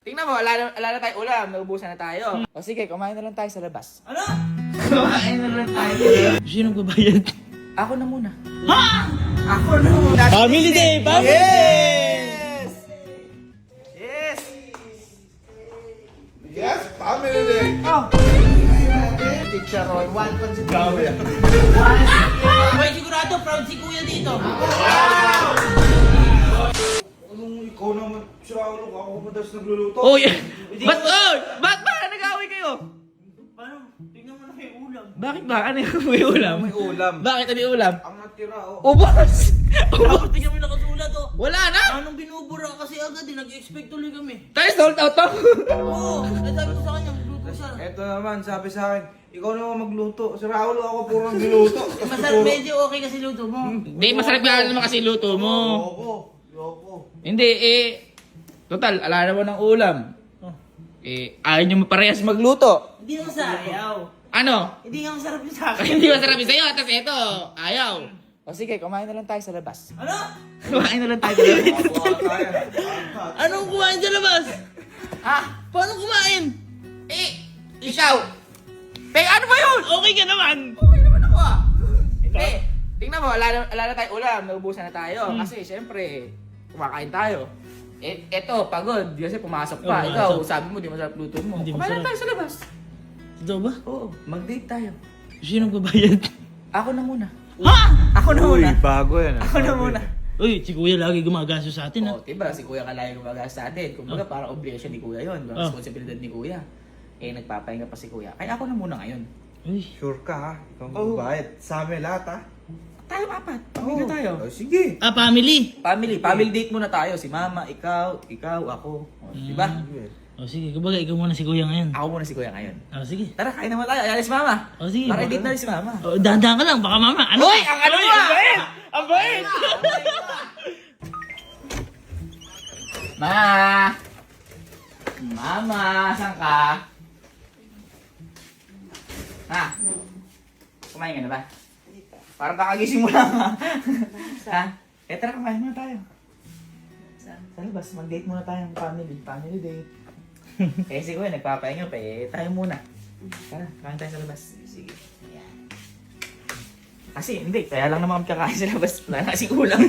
Tingnan mo, wala na tayo ulam. Naubusan na tayo. O sige, kumain na lang tayo sa labas. Ano? Kumain na lang tayo. Sino magbabayad? Ako na muna. Ha? Ako na muna. Family day! Family day! Yes! Yes! Yes, family day. Oh! Chicharon, one pancit. Grabe. Boy, sigurado, proud si kuya dito. Anong ikaw naman? Sira ulo ka, ako madalas nagluluto. Oh, yeah. Ba't ba? Nag-away kayo? Paano? Tingnan mo na may ulam. Bakit ba? Ano yung may ulam? May ulam. Bakit ano yung ulam? Ang natira, oh. Ubos! Tapos tingnan mo yung nakasulat, oh. Wala na! Anong binubura kasi agad, nag-expect tuloy kami. Tayo sold out to! Oo, sabi ko sa kanya, magluto siya. Eto naman, sabi sa akin, ikaw naman magluto. Sira ulo ako, puro niluto. Masarap, medyo okay kasi luto mo. Hindi, masarap nga naman kasi luto mo. Loko. Hindi, total, ala naman ng ulam. Ayaw nyo parehas magluto. Hindi naman sayaw. Ano? Hindi nga masarap yung sa akin. Hindi masarap yung sa'yo, tapos ito, ayaw. O sige, kumain na lang tayo sa labas. Ano? Kumain na lang tayo sa labas. Anong kumain sa labas? Ha? Paano kumain? Ikaw! Ano ba yun? Okay ka naman. Okay naman ako ah. Hindi. Tingnan mo, wala na tayo ulam, naubusan na tayo. Kasi syempre, kumakain tayo. Eto, pagod. Kasi pumasok pa. Oh, Ikaw, pumasok. sabi mo, di masarap luto mo. Hindi Kumain lang masarap. tayo sa labas. Totoo ba? Oo, mag-date tayo. Sino magbabayad? Ako na muna. Ha? Ako na muna. Bago yan. Ako na muna. Uy, si kuya lagi gumagastos sa atin, ha? Oo, diba? Si Kuya Kalaya gumagas sa atin. Kumbaga, parang obligation ni Kuya yun. Oh. Responsibilidad ni Kuya. Nagpapahinga pa si Kuya. Kaya ako na muna ngayon. Uy. Sure ka, ha? Ikaw Oo. magbayad. Sa amin lahat, ha? Tayo apat. Pamilya tayo. Oh, sige. Ah, family. Family date muna tayo. Si Mama, ikaw, ako. O, diba? O sige, kumbaga ikaw muna si kuya ngayon. Ako muna si Kuya ngayon. O sige. Tara, kain naman tayo. Ayan si Mama. O sige. Para date na rin si Mama. O, dahan-dahan ka lang, baka mama. Ano? Uy, ang ano mo? Ang bait! Mama, saan ka? Ha? Kumain ka na ba? Parang kakagising mo lang ha. Ha? Tara, kumain muna tayo. Sa labas, mag-date muna tayong family date. Si Kuya nagpapahinga pa tayo muna. Tara, kain tayo sa labas. Sige. Ayan. Kasi hindi, kaya lang naman kami kakain sa labas. Wala na kasing ulam.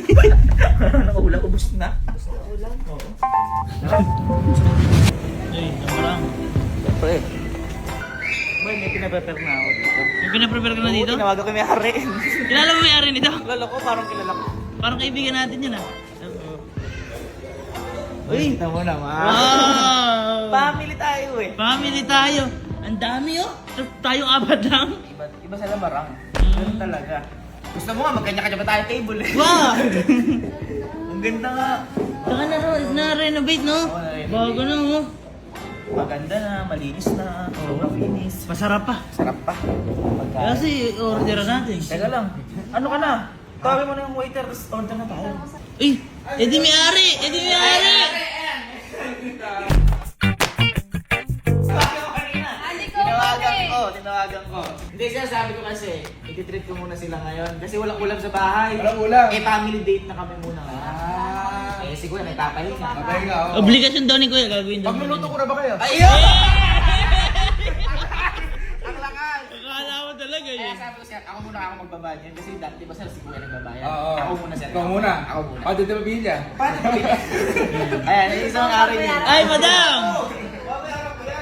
Wala na ulam, ubos na. Ubos na ulam? Oo. Uy, namarang. Siyempre. Boy, may pinaprepare na ako dito. May pinaprepare ka na dito? Tinawagan ko may hari. Kilala mo may ari nito? Kilala ko, parang kilala ko. Parang kaibigan natin yun, ha? Uy, tamo naman. Wow! Family tayo eh. Family tayo. Ang dami, oh. Tayong apat lang. Iba sa lamarang. Ganun talaga. Gusto mo nga, magkanya-kanya ba tayo table eh. Wow! Ang ganda nga. Saka na-renovate, no? Oo, na-renovate. Bago na, oh. Maganda na, malinis na, sobrang linis. Masarap pa. Sarap pa. Kasi order natin. Teka lang, ano ka na? Tawagin mo na yung waiter, tapos order na tayo. Uy! Edi may ari! Edi may ari! Tinawagan ko. Hindi siya, sabi ko kasi, ititreat ko muna sila ngayon. Kasi walang ulam sa bahay. Walang ulam. Family date na kami muna ngayon. Siguro may papahinga. Sabay nga, oh. Obligasyon daw ni Kuya gagawin daw. Pagluluto ko na ba kayo? Ayun! Ang lakas! Akala mo talaga Kaya yun. sabi ko siya, ako muna ako magbabayad yan. Kasi dati ba sir, si Kuya nagbabayad? Oo. Ako muna sir. Ikaw muna. Ako muna. Pati na pamilya. Paano ba yun? Ayan, yung isang araw niya. Ay, madam!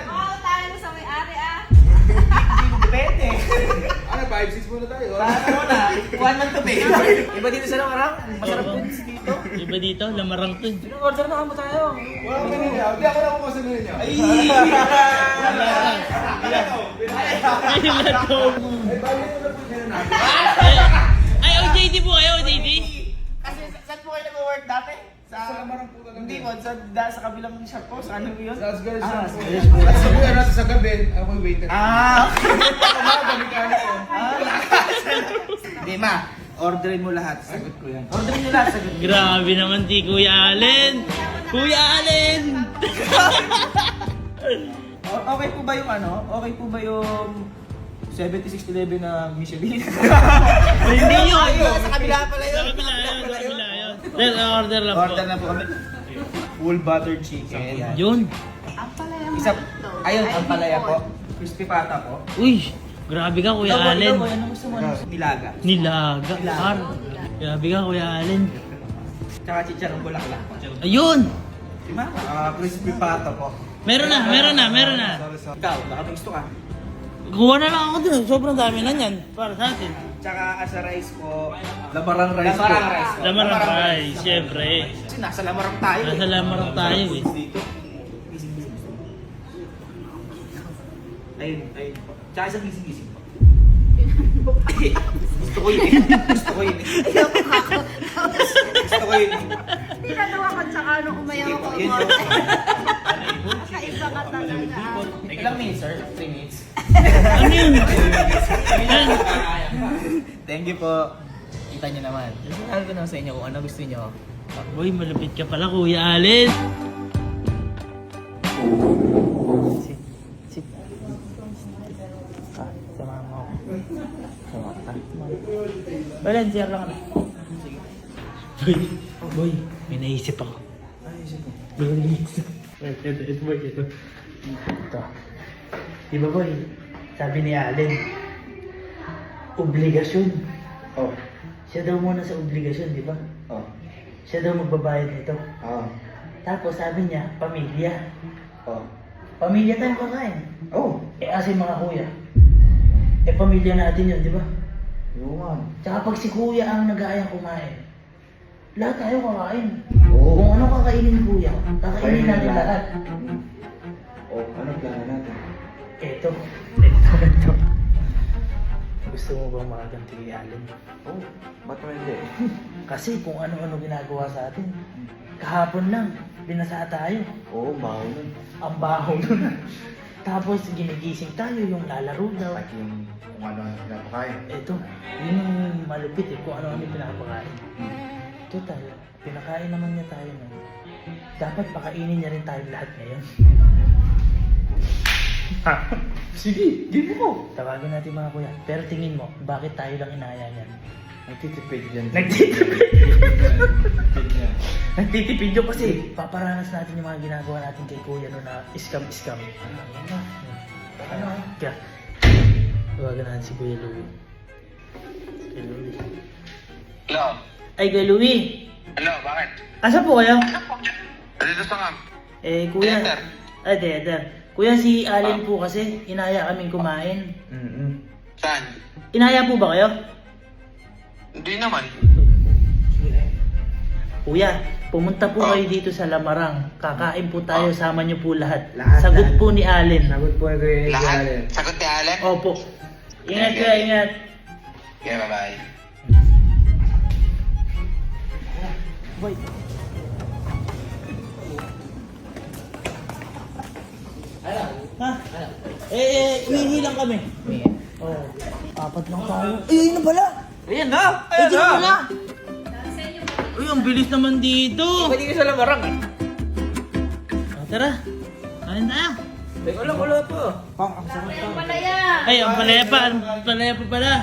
Oo, tayo mo sa may-ari ah. Hindi mo depende. Ano, 5-6 muna tayo. Paano muna? 1 month to pay. Iba dito sa lamarang. Masarap din dito. Iba dito, lamarang to. Sino order na kamo tayo? Wala ko ninyo. Hindi ako na kumasaluhin niyo. Ay! Ay, lato. Ay, bali ko na po dyan natin. Ay, OJT po kayo, OJT. Kasi saan po kayo nag-work dati? Sa lamarang po talaga. Hindi po, sa kabilang shop po. Sa ano yun? Sa Asgard Ah, shop po. At sa buhay natin sa gabi, ako yung waiter. Umaga, mechanic ko. Hindi ma, orderin mo lahat. Sagot ko yan. Orderin mo lahat, sagot ko. Grabe naman si Kuya Allen. Kuya Allen! Okay po ba yung ano? Okay po ba yung 7611 na Michelin? Hindi yun. Sa kabila pala Sa kabila yun, sa kabila yun. Then, order lang po. Order na po kami. Full buttered chicken. Yun. Isa, ayun, ang palaya po. Crispy pata po. Uy, grabe ka Kuya Ikaw, Allen. ano gusto mo? Nilaga. Nilaga. Par. Grabe ka Kuya Allen. Tsaka chicharong bulaklak po. Ayun! Si Mama. Crispy pata po. Meron na. Ikaw, baka may gusto ka. Kuha na lang ako dun. Sobrang dami na yan. Para sa atin. Tsaka as a rice po. Lamarang rice po. Lamarang rice po. Lamarang rice, syempre. Kasi nasa lamarang tayo. Nasa lamarang tayo eh. Dito. Ayun, ayun. Tsaka isang gising-gising po. Gusto ko yun eh. Gusto ko yun eh. Gusto ko yun eh. Tinatawa ko tsaka nung umayaw Sige ko. po, yun yun. Kakaiba ka talaga. Ilang minutes, sir? 3 minutes? Ano yun? Yan. Thank you po. Kita niyo naman. Sinabi ko naman sa inyo kung ano gusto niyo. Uy, malapit ka pala Kuya Allen. Sit. Samahan mo ako. Samahan ka. Wala, share lang kami. Boy, may naisip ako. Ito. Di ba boy, sabi ni Allen, obligasyon. Oh. Siya daw muna sa obligasyon, di ba? Oh. Siya daw magbabayad nito. Ah. Tapos sabi niya, pamilya. Oh. Pamilya tayong kakain. Oh. Kasi mga kuya, pamilya natin yun, di ba? Oo nga. Tsaka pag si kuya ang nag-aayang kumain, lahat tayo kakain. Oo. Kung ano kakainin ni kuya, kakainin natin lahat. Oh, ano plano natin? Ito. Gusto mo bang makaganti kay Allen? Oh, ba't naman hindi? Kasi kung ano-ano ginagawa sa atin, kahapon lang, binasa tayo. Oo, baho nun. Ang baho nun. Tapos ginigising tayo, yung lalaro daw. Like yung kung ano ang pinapakain. Ito, yun yung malupit kung ano-ano yung pinapakain. Ito tayo, pinakain naman niya tayo ngayon. Dapat pakainin niya rin tayo lahat ngayon. Sige, give mo. Tawagin natin mga kuya. Pero tingin mo, bakit tayo lang inaya niyan? Nagtitipid yan. Nagtitipid yun kasi paparanas natin yung mga ginagawa natin kay kuya no na scam. Ano? Kaya, tawagan natin si Kuya Louie. Kay Louie. Hello? Ay, kay Louie! Hello, bakit? Asa po kayo? Dito sa ngam. Kuya. Theater. Theater. Kuya, si Allen po kasi, inaya kaming kumain. Saan? Inaya po ba kayo? Hindi naman. Kuya, pumunta po kayo dito sa Lamarang. Kakain po tayo, sama niyo po lahat. Lahat, Sagot lahat. po ni Allen. Sagot po kay Lahat? Allen. Sagot ni Allen? Opo. Ingat kuya, ingat. Okay, bye-bye. Boy. Ha? Hihingi lang kami. Oo. Apat lang tayo. Ayun na pala! Ayan na! Ayun na pala! Uy, ang bilis naman dito! Pwede ka sa lamarang eh. Tara, kain tayo. Teka lang, wala pa. Yung palaya. Ay, ang palaya pa pala.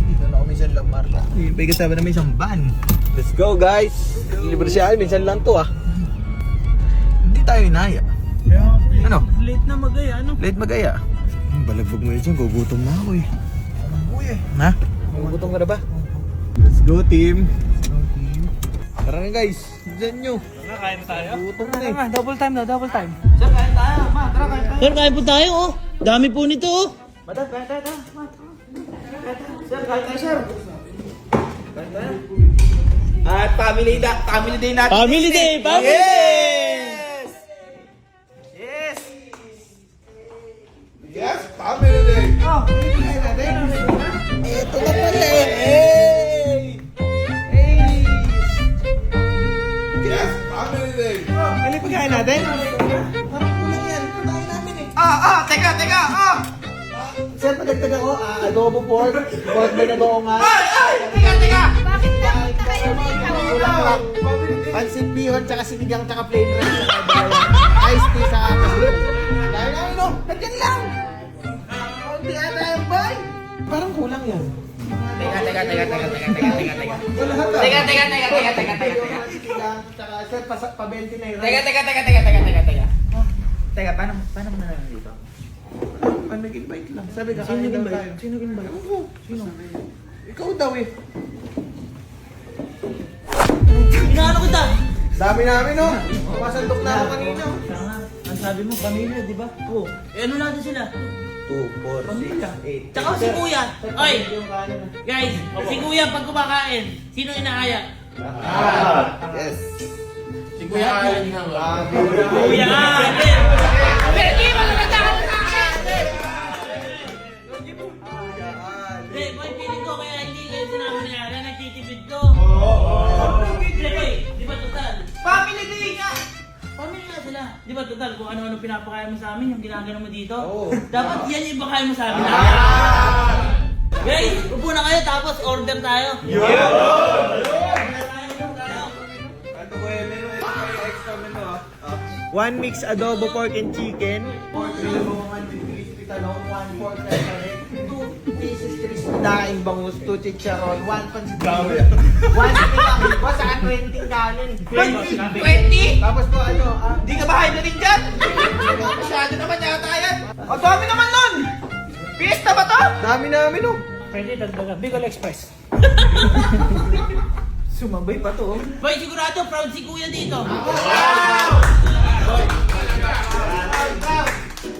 Dito na ako minsan lang, Marla. May kasama na may isang van. Let's go, guys! Libre siya, minsan lang to ah. Hindi tayo inaya. Ano? Late na magaya, ano? Late magaya. Balagbag mo yun dyan, gugutom na ako eh. Uy eh. Ha? Gugutom ka na ba? Let's go, team! Tara na guys, dyan nyo. Kain tayo? Gugutom na eh. Double time. Sir, kain tayo. Ma, tara, kain tayo. Sir, kain po tayo, oh. Dami po nito, oh. Madam, kain tayo. Ma, tara. Sir, kain tayo, sir. Kain tayo. At family day natin. Family day! Family day! Yes! Yes, family day! Oh, kain natin. Ito na pala eh! Hey! Hey! Yes, family day! Kali pagkain natin? Parang kulang yan. Kumain namin eh. Teka. Sir, padagtag ako. Adobo pork. Pork na adobo nga. Teka. Bakit nakita kayo dito? Kulang lang. Pansit bihon, tsaka sinigang, tsaka plain rice. Ice tea sa kasin. Dahil namin no, nandiyan lang. Kunti ata yung boy. Parang kulang yan. Teka. Wala Teka. Sinigang, tsaka sir, pa-20 na yung rice. Teka. Teka, paano mo na lang dito? Nag-invite lang. Sabi ka, Sino kain daw nag-invite? tayo. Sino nag-invite? Ewan ko. Sino? Ikaw daw eh. Inaano kita? Dami namin no. Pumasandok na ako kanina. Tama. Ang sabi mo, pamilya, di ba? Oo. Eh, ano natin sila? 2, 4, Pamilya. 6, 8. Tsaka si Kuya. Oy, Yung kanin. guys, si Kuya pag kumakain, sino inaaya? Yes. Si Kuya Alin nga ba? Kuya, pero di mo naman takot sa akin! Hindi, boy, feeling ko kaya hindi kayo sinabi niya na nagtitipid ko. Hindi, boy, di ba total? Family day nga! Pamilya nga sila. Di ba total, kung ano-ano pinapakain mo sa amin, yung ginagano mo dito, Oo. dapat yan yung ipakain mo sa amin. Guys, upo na kayo tapos order tayo. One mix adobo pork and chicken. Pork bilongan with crispy talong. 1 pork sarsaparilla. 2 pieces crispy daing bangus. 2 chicharon. 1 pancit canton. 1 sinigang. Boss, saka 20 kanin. 20? Tapos po ano, Di ka bahay na rin dyan? Masyado naman yata yan. Ang dami naman nun! Fiesta ba to? dami namin oh. Pwede dagdagan. Bicol Express. Sumabay pa to. Boy, sigurado proud si Kuya dito.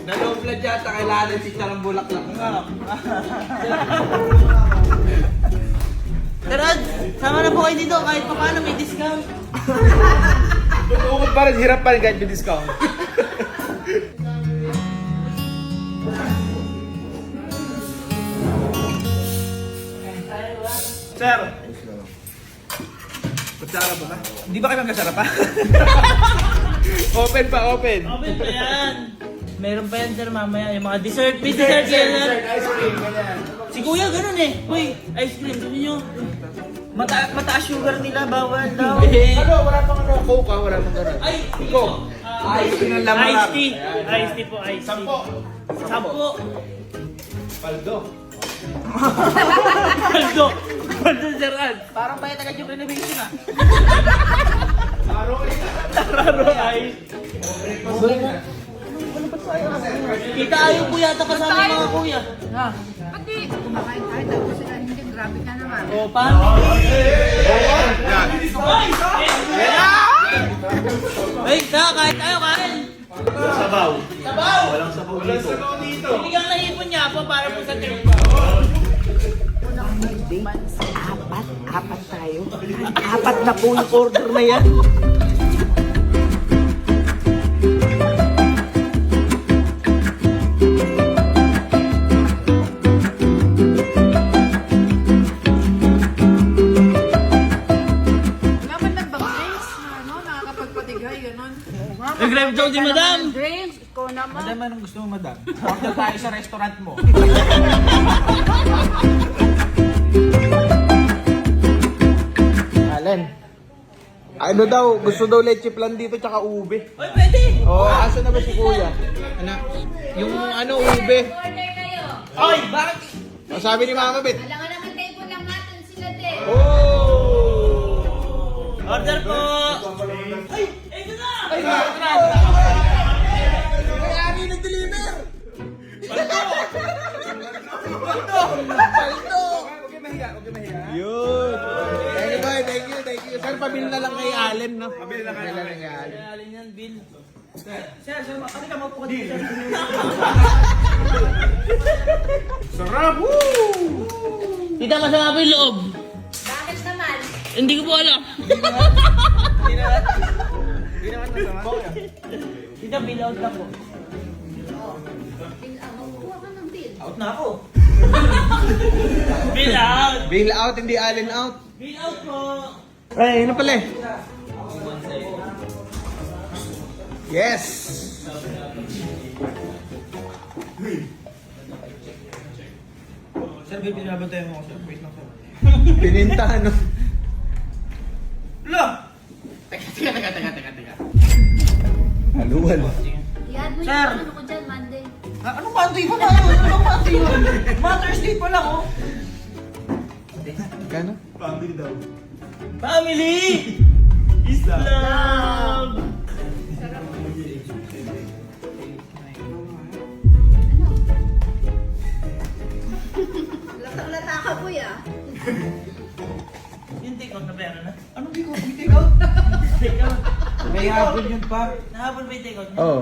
Dalawang blood yata kailangan si Charang Bulaklak. Tara, sama na po kayo dito kahit pa paano may discount. Bukod pa rin, hirap pa rin kahit may discount. Sir! Kutsara ba? Hindi ba kayo magkasarap pa? Open pa, open. Open pa yan. Meron pa yan sir mamaya. Yung mga dessert. May dessert yan. Ice cream, ganyan. Si Kuya ganun eh. Uy, ice cream. Sabi nyo. Mataas sugar nila, bawal daw. Ano, wala pang ano, Coke wala pang gano'n. Ay, Coke. Ice cream ng laman. Ice tea. Ice tea po, ice tea. Sampo. Paldo. Paldo. Paldo sir Ad. Parang bayad agad yung renovation ah. Raro ice. Kita ayaw po yata kasama mga kuya. Pati, kumakain tayo, tapos sila hindi, grabe ka naman. O, family. Ay, kahit tayo kain. Sabaw. Sabaw! Walang sabaw dito. Binigang na hipon niya po para po sa trip. Apat tayo. Apat na po yung order na yan. Naman nagbang-drinks, ano, nakakapagpatigay, gano'n. Nag-drive daw si madam. Drinks, ikaw naman. Madam, anong gusto mo, madam? Order tayo sa restaurant mo. Alan. Ano daw, gusto daw leche plan dito tsaka ube. Uy, pwede. Asa na ba si Kuya? Anak, yung ano, ube. Order kayo. Oy, bakit? Sabi ni Mama Bet. Alam nga naman table lang natin sila din. Oh! Order po. Ay, ito na. Ay, May-ari nag-deliver! Yun! Thank you, boy. Thank you, thank you. Sir, pabili na lang kay Allen, no? Pabili na kay Allen. Alin yan, Bill. Sir, ano ka maupo ka dito? Sarap! Woo! Tita, masama po yung loob. Bakit naman? Hindi ko po alam. Hindi naman masama. Tita, bill out na po. Kuha ka ng bill. Out na ako. Bill out. Bail out, hindi Allen out. Bill out po. Ay, ano pala eh? Yes! Sir, baby, nabantayan mo ako, sir. Wait lang, sir. Pininta, no? Lo! Haluan. Iyan mo Sir. yung ano ko dyan, Monday. Anong Monday pa tayo? Anong Monday yun? Mother's Day pa lang, oh. Kano? Family! Islam! Habol yun pa. Nahabol ba yung take out niya? Oo.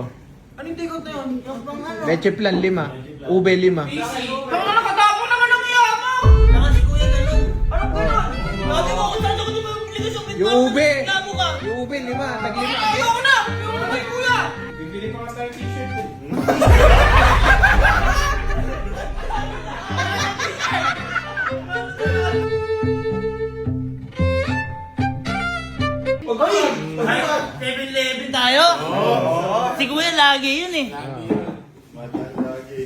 Anong take out na yun? Yung pang ano? Leche plan 5. Ube 5. Tama na, katapon naman ang iya mo! Saka si Kuya ganun. Anong gano'n? Lagi mo ako saan ako di ba bumili sa Yung ube. Labo ka. Yung ube 5. Tag-5. Ayoko na! Ayoko na kay kuya! Bibili pa nga tayo t-shirt eh. Ay, 7-11 tayo? Si Kuya lagi yun eh. Lagi yun. Mata lagi.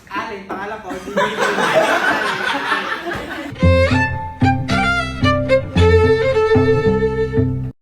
Alin, pangalan ko.